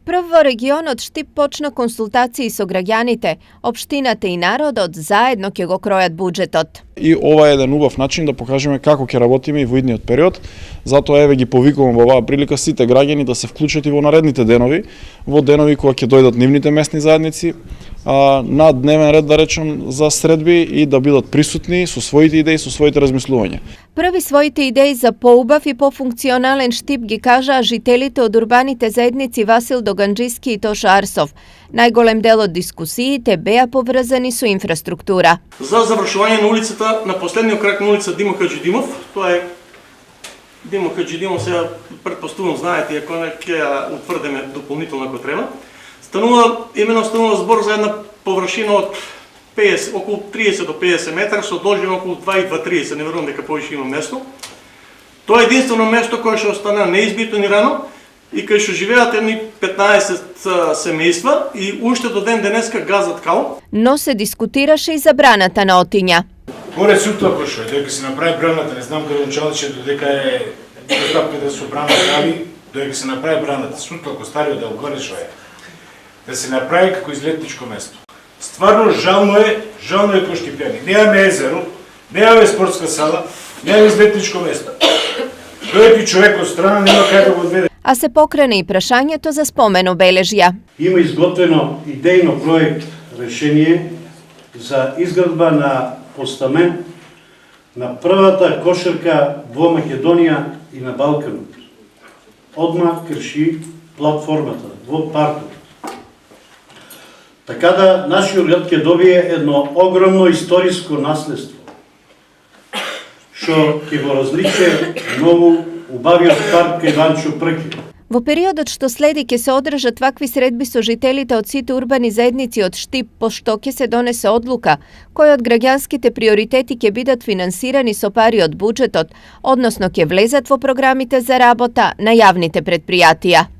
Прв во регионот Штип почна консултации со граѓаните, општината и народот заедно ќе го кројат буџетот. И ова е еден убав начин да покажеме како ќе работиме и во идниот период. Затоа еве ги повикувам во оваа прилика сите граѓани да се вклучат и во наредните денови, во денови кога ќе дојдат нивните местни заедници на дневен ред, да речем, за средби и да бидат присутни со своите идеи, со своите размислувања. Први своите идеи за поубав и пофункционален Штип ги кажаа жителите од урбаните заедници Васил Доганџиски и Тоша Арсов. Најголем дел од дискусиите беа поврзани со инфраструктура. За завршување на улицата, на последниот крак на улица Димо Хаџидимов, тоа е Димо Хаџидимов, сега претпоставувам, знаете, ако не ќе ја утврдиме дополнително ако треба. Станува збор за една површина од 50, околу 30 до 50 метра, со должина околу 2,30, не верувам дека повеќе има место. Тоа е единствено место кое ќе остане неизбетонирано и кај што живеат едни 15 семејства и уште до ден денеска газат кал. Но се дискутираше и забраната на отиња. Горе суто што е, дека се направи браната, не знам каде учалище, додека е достапка да се брана прави, додека се направи браната, суто ако стариот дел горе што е, да се направи како излетничко место. Стварно жално е кој Штипјани. Немаме езеро, немаме спортска сала, немаме излетничко место. Дојде човек од страна, нема кај да го одведе. А се покрене и прашањето за спомен обележја. Има изготвено идејно проект решение за изградба на постамент на првата кошарка во Македонија и на Балканот. Одма крши платформата во паркот. Така да нашиот град ќе добие едно огромно историско наследство, што ќе го различе многу убавиот парк кај Ванчо Прки. Во периодот што следи ќе се одржат вакви средби со жителите од сите урбани заедници од Штип, пошто ќе се донесе одлука кои од граѓанските приоритети ќе бидат финансирани со пари од буџетот, односно ќе влезат во програмите за работа на јавните претпријатија.